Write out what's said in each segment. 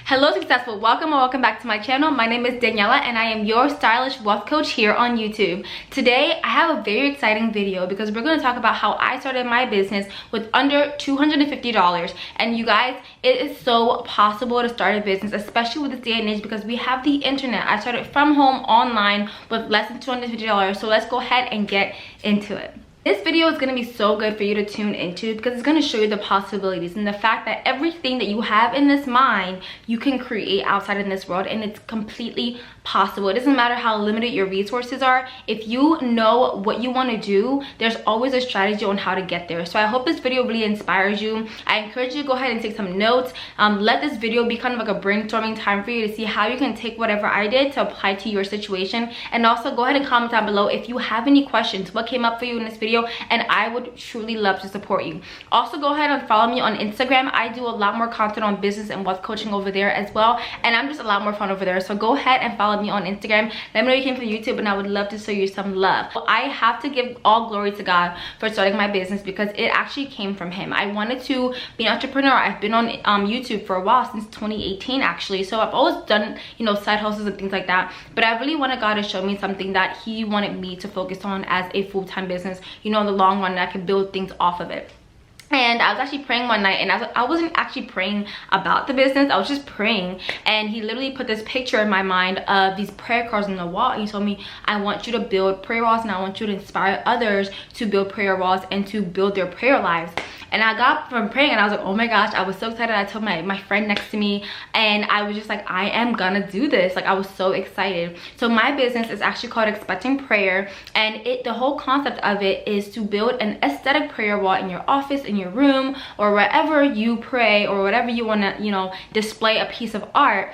Hello successful, welcome or welcome back to my channel. My name is Daniela and I am your stylish wealth coach here on YouTube. Today I have a very exciting video because we're going to talk about how I started my business with under $250. And you guys, it is so possible to start a business, especially with this day and age, because we have the internet. I started from home online with less than $250. So let's go ahead and get into it. This video is going to be so good for you to tune into because it's going to show you the possibilities and the fact that everything that you have in this mind, you can create outside in this world, and it's completely possible. It doesn't matter how limited your resources are. If you know what you want to do, there's always a strategy on how to get there. So I hope this video really inspires you. I encourage you to go ahead and take some notes. Let this video be kind of like a brainstorming time for you to see how you can take whatever I did to apply to your situation. And also go ahead and comment down below if you have any questions, what came up for you in this video, and I would truly love to support you. Also go ahead and follow me on Instagram. I do a lot more content on business and wealth coaching over there as well, and I'm just a lot more fun over there. So go ahead and follow me on Instagram. Let me know you came from YouTube, and I would love to show you some love. I have to give all glory to God for starting my business because it actually came from him. I wanted to be an entrepreneur. I've been on YouTube for a while, since 2018 actually, so I've always done, you know, side hustles and things like that, but I really wanted God to show me something that he wanted me to focus on as a full-time business, you know, in the long run, I could build things off of it. And I was actually praying one night, and I wasn't actually praying about the business, I was just praying, and he literally put this picture in my mind of these prayer cards on the wall, and he told me, I want you to build prayer walls, and I want you to inspire others to build prayer walls and to build their prayer lives. And I got from praying, and I was like, oh my gosh, I was so excited. I told my friend next to me, and I was just like, I am gonna do this. Like, I was so excited. So my business is actually called Expecting Prayer, and the whole concept of it is to build an aesthetic prayer wall in your office, in your room, or wherever you pray, or whatever you want to, you know, display a piece of art,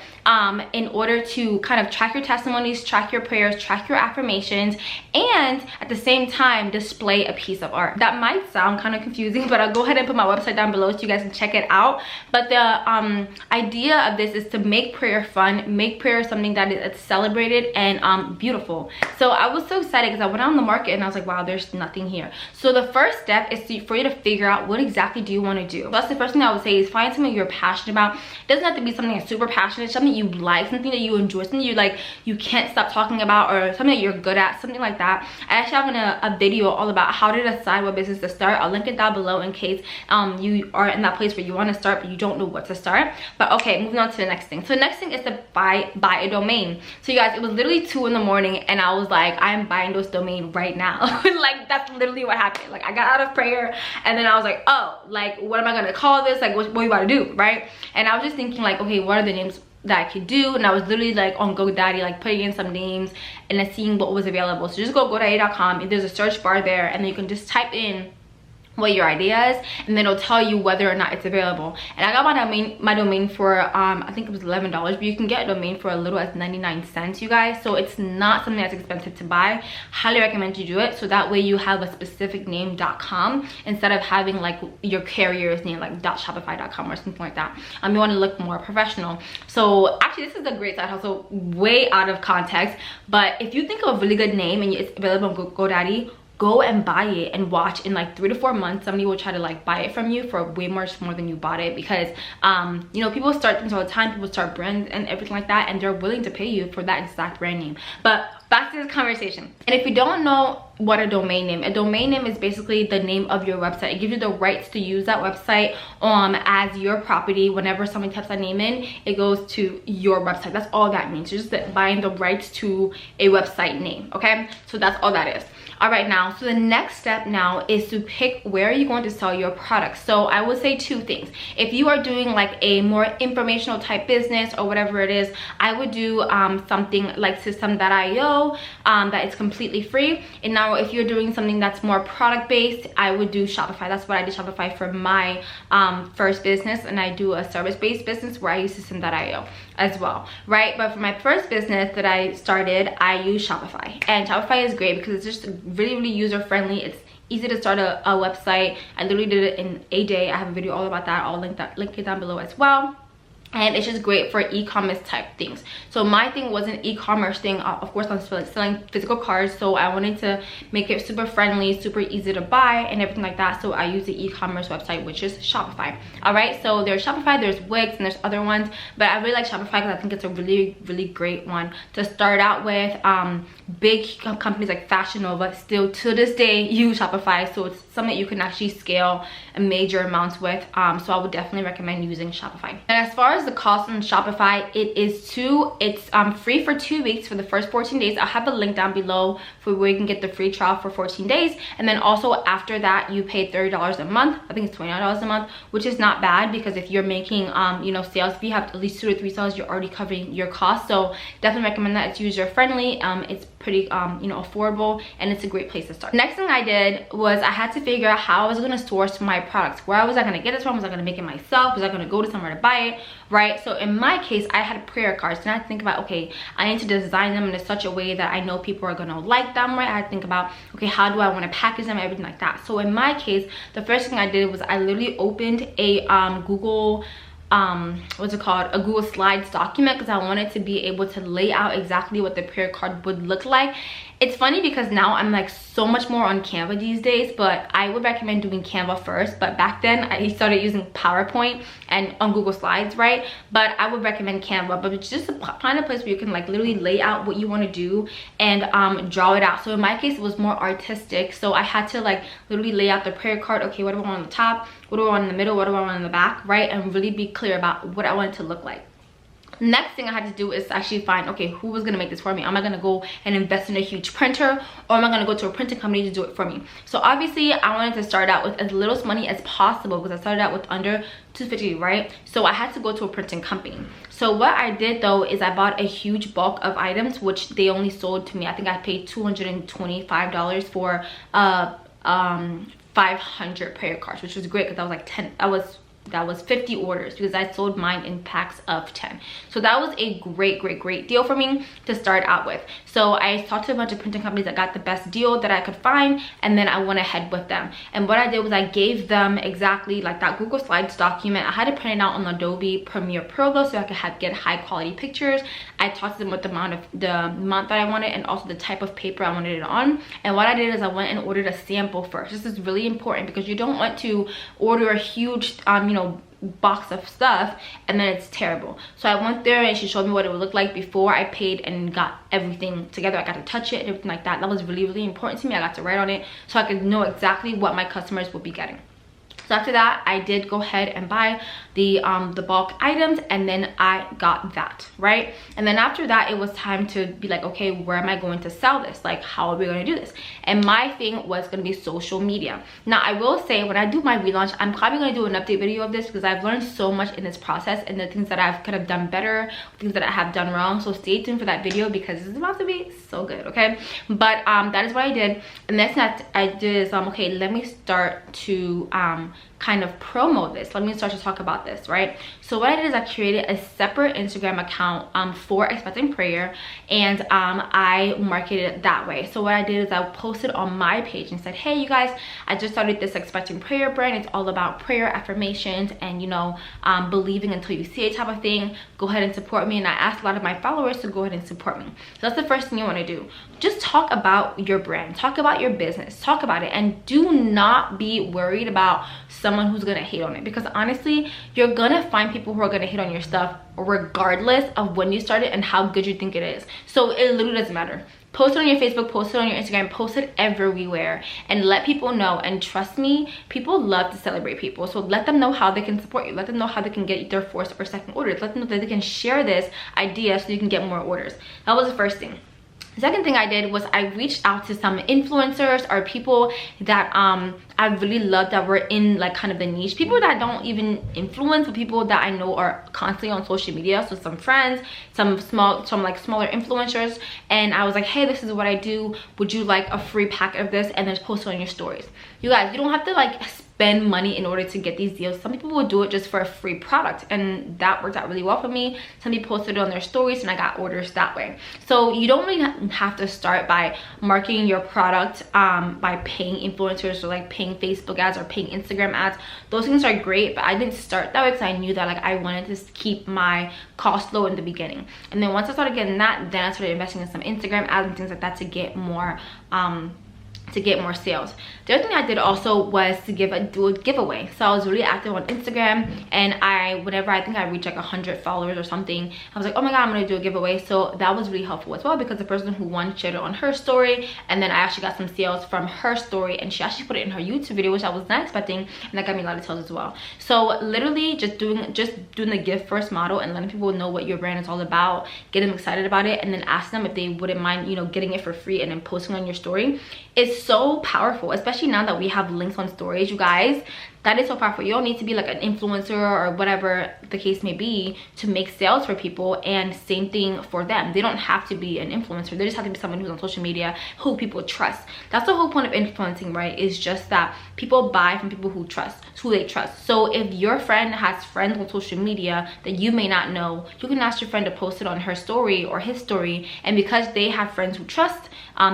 in order to kind of track your testimonies, track your prayers, track your affirmations, and at the same time display a piece of art. That might sound kind of confusing, but I'll go ahead and put my website down below so you guys can check it out. But the idea of this is to make prayer fun, make prayer something that is celebrated and beautiful. So I was so excited because I went out on the market and I was like, wow, there's nothing here. So the first step is for you to figure out what exactly do you want to do. So that's the first thing I would say, is find something you're passionate about. It doesn't have to be something that's super passionate, something you like, something that you enjoy, something you like, you can't stop talking about, or something that you're good at, something like that. I actually have a video all about how to decide what business to start. I'll link it down below in case you are in that place where you want to start but you don't know what to start. But okay, moving on to the next thing. So the next thing is to buy a domain. So you guys, it was literally 2 in the morning and I was like, I am buying this domain right now. Like, that's literally what happened. Like, I got out of prayer and then I was like, oh, like, what am I gonna call this? Like, what you about to do, right? And I was just thinking like, okay, what are the names that I could do? And I was literally like on GoDaddy, like putting in some names and then seeing what was available. So just go GoDaddy.com, and there's a search bar there, and then you can just type in what your idea is, and then it'll tell you whether or not it's available. And I got my domain for I think it was $11, but you can get a domain for as little as 99 cents, you guys. So it's not something that's expensive to buy. Highly recommend you do it, so that way you have a specific name .com instead of having like your carrier's name, like .shopify.com or something like that. You want to look more professional. So actually, this is a great side hustle, way out of context, but if you think of a really good name and it's available on GoDaddy, go and buy it and watch. In like 3 to 4 months, somebody will try to like buy it from you for way much more than you bought it, because you know, people start things all the time, people start brands and everything like that, and they're willing to pay you for that exact brand name. But back to this conversation. And if you don't know what a domain name is basically the name of your website. It gives you the rights to use that website as your property. Whenever somebody types that name in, it goes to your website. That's all that means. You're just buying the rights to a website name, okay? So that's all that is. All right, now, so the next step now is to pick where are you going to sell your products. So I would say 2 things. If you are doing like a more informational type business or whatever it is, I would do something like System.io that is completely free. And now if you're doing something that's more product based, I would do Shopify. That's what I did Shopify for my first business, and I do a service based business where I use System.io as well, right? But for my first business that I started, I use Shopify, and Shopify is great because it's just really user friendly. It's easy to start a website. I literally did it in a day. I have a video all about that. I'll link it down below as well. and it's just great for e-commerce type things. So my thing was an e-commerce thing. Of course, I'm selling physical cards, so I wanted to make it super friendly, super easy to buy and everything like that. So I use the e-commerce website, which is Shopify. All right, so there's Shopify, there's Wix, and there's other ones, but I really like Shopify because I think it's a really great one to start out with. Big companies like Fashion Nova still to this day use Shopify, so it's something you can actually scale a major amounts with. So I would definitely recommend using Shopify. And as far as the cost on Shopify, it's free for 2 weeks for the first 14 days. I'll have a link down below for where you can get the free trial for 14 days, and then also after that you pay $30 a month. I think it's $29 a month, which is not bad, because if you're making you know, sales, if you have at least 2 to 3 sales, you're already covering your costs. So definitely recommend that. It's user friendly, it's pretty you know, affordable, and it's a great place to start. Next thing I did was I had to figure out how I was going to source my products. Where was I going to get it from? Was I going to make it myself? Was I going to go to somewhere to buy it? Right? So in my case, I had prayer cards, and I had to think about, okay, I need to design them in such a way that I know people are going to like them, right? I had to think about, okay, how do I want to package them, everything like that. So in my case, the first thing I did was I literally opened a Google what's it called, a Google Slides document, because I wanted to be able to lay out exactly what the prayer card would look like. It's funny because now I'm like so much more on Canva these days, but I would recommend doing Canva first. But back then I started using PowerPoint and on Google Slides, right? But I would recommend Canva. But it's just find a place where you can like literally lay out what you want to do and draw it out. So in my case, it was more artistic, so I had to like literally lay out the prayer card. Okay, what do I want on the top, what do I want in the middle, what do I want in the back, right? And really be clear about what I want it to look like. Next thing I had to do is actually find, okay, who was gonna make this for me? Am I gonna go and invest in a huge printer, or am I gonna go to a printing company to do it for me? So obviously I wanted to start out with as little money as possible, because I started out with under $250, right? So I had to go to a printing company. So what I did though is I bought a huge bulk of items, which they only sold to me. I think I paid $225 for 500 prayer cards, which was great because that was like that was 50 orders, because I sold mine in packs of 10. So that was a great deal for me to start out with. So I talked to a bunch of printing companies that got the best deal that I could find, and then I went ahead with them. And what I did was I gave them exactly like that Google Slides document. I had to print it out on Adobe Premiere Pro though, so I could get high quality pictures. I talked to them with the amount that I wanted, and also the type of paper I wanted it on. And what I did is I went and ordered a sample first. This is really important, because you don't want to order a huge you know, box of stuff and then it's terrible. So I went there and she showed me what it would look like before I paid and got everything together. I got to touch it and everything like that. That was really important to me. I got to write on it so I could know exactly what my customers would be getting. So after that, I did go ahead and buy the bulk items, and then I got that, right? And then after that, it was time to be like, okay, where am I going to sell this? Like, how are we going to do this? And my thing was going to be social media. Now, I will say, when I do my relaunch, I'm probably going to do an update video of this, because I've learned so much in this process, and the things that I could have done better, things that I have done wrong. So stay tuned for that video, because it's about to be so good, okay? But that is what I did. And next thing I did is, okay, let me start to kind of promo this. Let me start to talk about this, right? So what I did is I created a separate Instagram account for Expecting Prayer, and I marketed it that way. So what I did is I posted on my page and said, hey, you guys, I just started this Expecting Prayer brand. It's all about prayer, affirmations, and, you know, believing until you see it type of thing. Go ahead and support me. And I asked a lot of my followers to go ahead and support me. So that's the first thing you want to do. Just talk about your brand, talk about your business, talk about it, and do not be worried about someone who's gonna hate on it, because honestly, you're gonna find people who are gonna hate on your stuff regardless of when you start it and how good you think it is. So it literally doesn't matter. Post it on your Facebook, post it on your Instagram, post it everywhere, and let people know. And trust me, people love to celebrate people. So let them know how they can support you. Let them know how they can get their first or second orders. Let them know that they can share this idea so you can get more orders. That was the first thing. The second thing I did was I reached out to some influencers or people that I really love that were in like kind of the niche, people that don't even influence, but people that I know are constantly on social media. So some friends, some like smaller influencers, and I was like, hey, this is what I do, would you like a free packet of this? And then just post it on your stories. You guys, you don't have to like spend money in order to get these deals. Some people will do it just for a free product, and that worked out really well for me. Some people posted it on their stories and I got orders that way. So you don't really have to start by marketing your product by paying influencers or like paying Facebook ads or paying Instagram ads. Those things are great, but I didn't start that way because I knew that like I wanted to keep my cost low in the beginning. And then once I started getting that, then I started investing in some Instagram ads and things like that to get more sales. The other thing I did also was to do a giveaway. So I was really active on Instagram, and whenever I think I reached like 100 followers or something, I was like, oh my god, I'm gonna do a giveaway. So that was really helpful as well, because the person who won shared it on her story, and then I actually got some sales from her story, and she actually put it in her YouTube video, which I was not expecting, and that got me a lot of sales as well. So literally just doing the gift first model and letting people know what your brand is all about, get them excited about it, and then ask them if they wouldn't mind, you know, getting it for free and then posting on your story. It's so powerful, especially now that we have links on stories, you guys. That is so powerful. You don't need to be like an influencer or whatever the case may be to make sales for people, and same thing for them. They don't have to be an influencer. They just have to be someone who's on social media who people trust. That's the whole point of influencing, right? Is just that people buy from people who they trust. So if your friend has friends on social media that you may not know, you can ask your friend to post it on her story or his story, and because they have friends who trust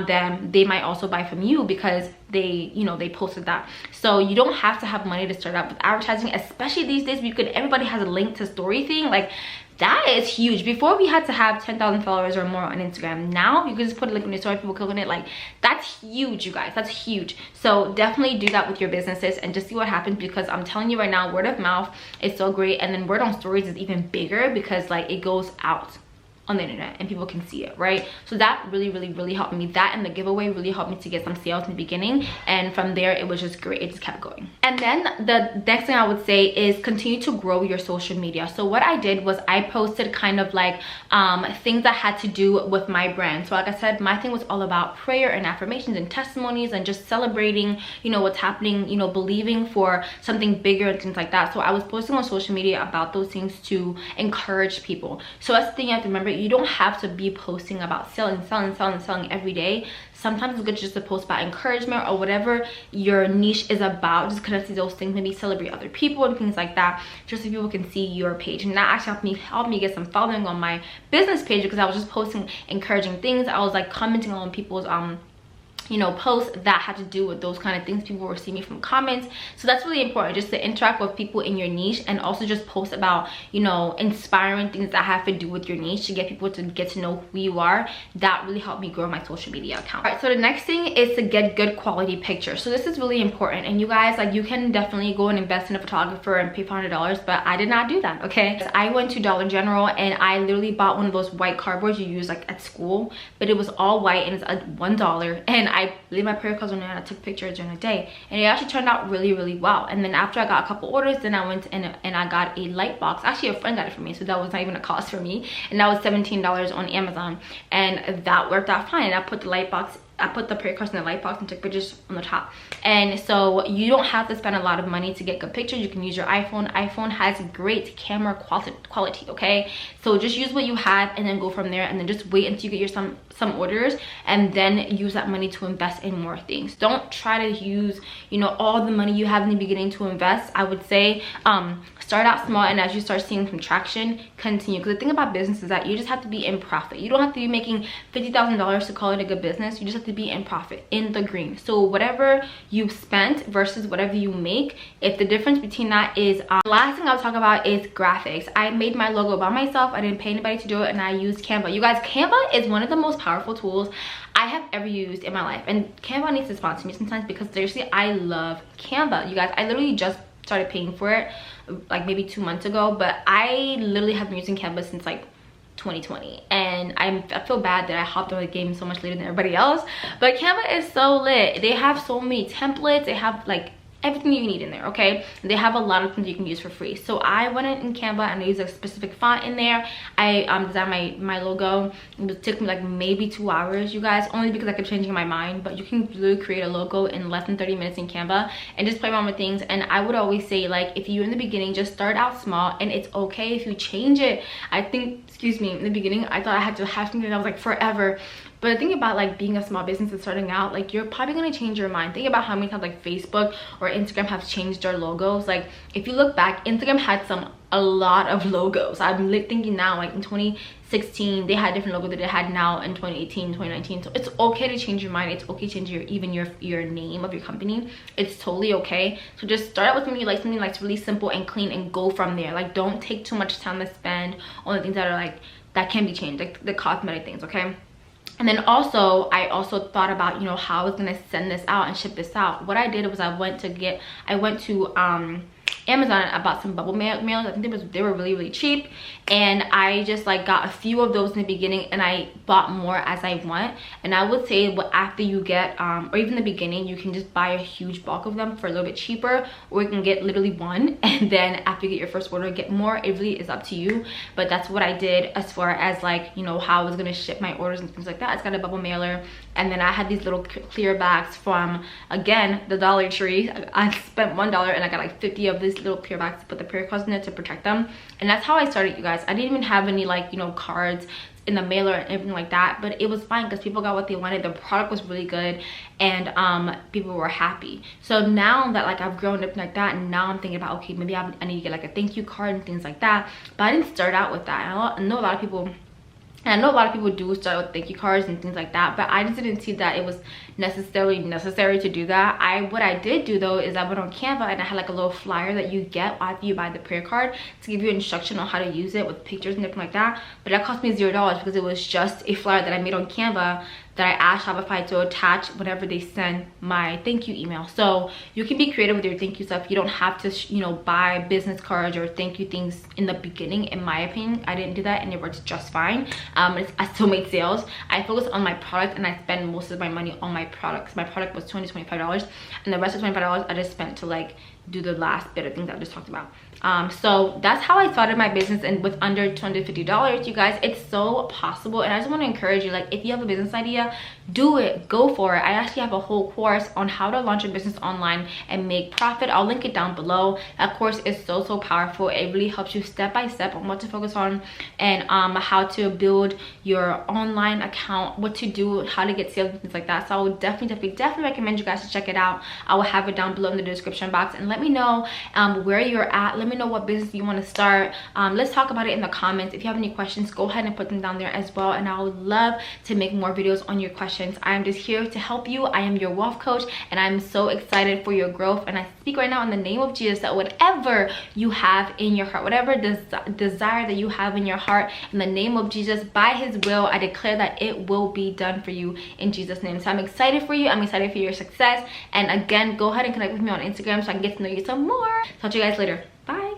them, they might also buy from you because they posted that. So you don't have to have money to start out with advertising, especially these days. Everybody has a link to story thing. Like, that is huge. Before we had to have 10,000 followers or more on Instagram. Now you can just put a link in your story, people click on it. Like, that's huge, you guys. That's huge. So definitely do that with your businesses and just see what happens, because I'm telling you right now, word of mouth is so great, and then word on stories is even bigger because like it goes out on the internet and people can see it, right? So that really helped me. That and the giveaway really helped me to get some sales in the beginning, and from there it was just great. It just kept going. And then the next thing I would say is continue to grow your social media. So what I did was I posted kind of like things that had to do with my brand. So like I said, my thing was all about prayer and affirmations and testimonies and just celebrating, you know, what's happening, you know, believing for something bigger and things like that. So I was posting on social media about those things to encourage people. So that's the thing you have to remember. You don't have to be posting about selling every day. Sometimes it's good just to post about encouragement or whatever your niche is about. Just connect to those things, maybe celebrate other people and things like that, just so people can see your page. And that actually helped me get some following on my business page, because I was just posting encouraging things. I was like commenting on people's you know, posts that had to do with those kind of things. People were seeing me from comments. So that's really important, just to interact with people in your niche, and also just post about, you know, inspiring things that have to do with your niche to get people to get to know who you are. That really helped me grow my social media account. All right, so the next thing is to get good quality pictures. So this is really important, and you guys, like, you can definitely go and invest in a photographer and pay $500, but I did not do that, okay? So I went to Dollar General and I literally bought one of those white cardboards you use like at school, but it was all white and it's at $1, and I leave my prayer cards on there and I took pictures during the day, and it actually turned out really well. And then after I got a couple orders, then I went and I got a light box. Actually, a friend got it for me, so that was not even a cost for me, and that was $17 on Amazon, and that worked out fine. And I put the light box, I put the prayer cards in the light box and took pictures on the top. And so you don't have to spend a lot of money to get good pictures. You can use your iPhone. iPhone has great camera quality, okay? So just use what you have and then go from there, and then just wait until you get some orders, and then use that money to invest in more things. Don't try to use, you know, all the money you have in the beginning to invest. I would say start out small, and as you start seeing some traction, continue. Because the thing about business is that you just have to be in profit. You don't have to be making $50,000 to call it a good business. You just have to be in profit, in the green. So whatever you spent versus whatever you make, if the difference between that is the last thing I'll talk about is graphics. I made my logo by myself. I didn't pay anybody to do it, and I used Canva. You guys, Canva is one of the most powerful tools I have ever used in my life, and Canva needs to sponsor me sometimes, because seriously, I love Canva. You guys, I literally just started paying for it like maybe 2 months ago, but I literally have been using Canva since like 2020, and I feel bad that I hopped on the game so much later than everybody else. But Canva is so lit. They have so many templates. They have like everything you need in there, okay? And they have a lot of things you can use for free. So I went in Canva and I used a specific font in there. I designed my logo. It took me like maybe 2 hours, you guys, only because I kept changing my mind. But you can literally create a logo in less than 30 minutes in Canva and just play around with things. And I would always say, like, if you're in the beginning, just start out small, and it's okay if you change it. I think, excuse me, in the beginning I thought I had to have something that was like forever, But the thing about like being a small business and starting out, like you're probably going to change your mind. Think about how many times like Facebook or Instagram have changed their logos. Like if you look back, Instagram had a lot of logos. I'm thinking now, like in 2016 they had different logos that they had now in 2018, 2019. So it's okay to change your mind. It's okay to change your name of your company. It's totally okay. So just start out with something you like, something that's really simple and clean, and go from there. Like don't take too much time to spend on the things that are like that can be changed, like the cosmetic things, okay? And then also I also thought about, you know, how I was gonna send this out and ship this out. What I did was I went to Amazon. I bought some bubble mailers. I think they were really cheap, and I just like got a few of those in the beginning, and I bought more as I went. And I would say, well, after you get or even the beginning, you can just buy a huge bulk of them for a little bit cheaper, or you can get literally one, and then after you get your first order, get more. It really is up to you, but that's what I did as far as like, you know, how I was gonna ship my orders and things like that. It's got a bubble mailer, and then I had these little clear bags from, again, the Dollar Tree. I spent $1 and I got like 50 of these little clear bags to put the prayer cards in it to protect them. And that's how I started, you guys. I didn't even have any like, you know, cards in the mailer and everything like that, but it was fine because people got what they wanted. The product was really good, and people were happy. So now that like I've grown up like that, and now I'm thinking about, okay, maybe I need to get like a thank you card and things like that. But I didn't start out with that. I know a lot of people, and I know a lot of people do start with thank you cards and things like that, but I just didn't see that it was necessarily necessary to do that. What I did do though is I went on Canva, and I had like a little flyer that you get after you buy the prayer card to give you instruction on how to use it with pictures and everything like that. But that cost me $0 because it was just a flyer that I made on Canva that I asked Shopify to attach whenever they send my thank you email. So you can be creative with your thank you stuff. You don't have to, you know, buy business cards or thank you things in the beginning. In my opinion, I didn't do that, and it works just fine. I still made sales. I focused on my product, and I spend most of my money on my products. My product was $25, and the rest of $25 I just spent to like do the last bit of things I just talked about. So that's how I started my business, and with under $250, you guys, it's so possible. And I just want to encourage you, like if you have a business idea, do it, go for it. I actually have a whole course on how to launch a business online and make profit. I'll link it down below. That course is so powerful. It really helps you step by step on what to focus on, and how to build your online account, what to do, how to get sales and things like that. So I would definitely recommend you guys to check it out. I will have it down below in the description box, and let me know where you're at. Let me know what business you want to start. Let's talk about it in the comments. If you have any questions, go ahead and put them down there as well, and I would love to make more videos on your questions. I am just here to help you. I am your wealth coach, and I'm so excited for your growth. And I speak right now in the name of Jesus that whatever you have in your heart, whatever desire that you have in your heart, in the name of Jesus, by his will, I declare that it will be done for you in Jesus' name. So I'm excited for you. I'm excited for your success. And again, go ahead and connect with me on Instagram so I can get to know you some more. Talk to you guys later.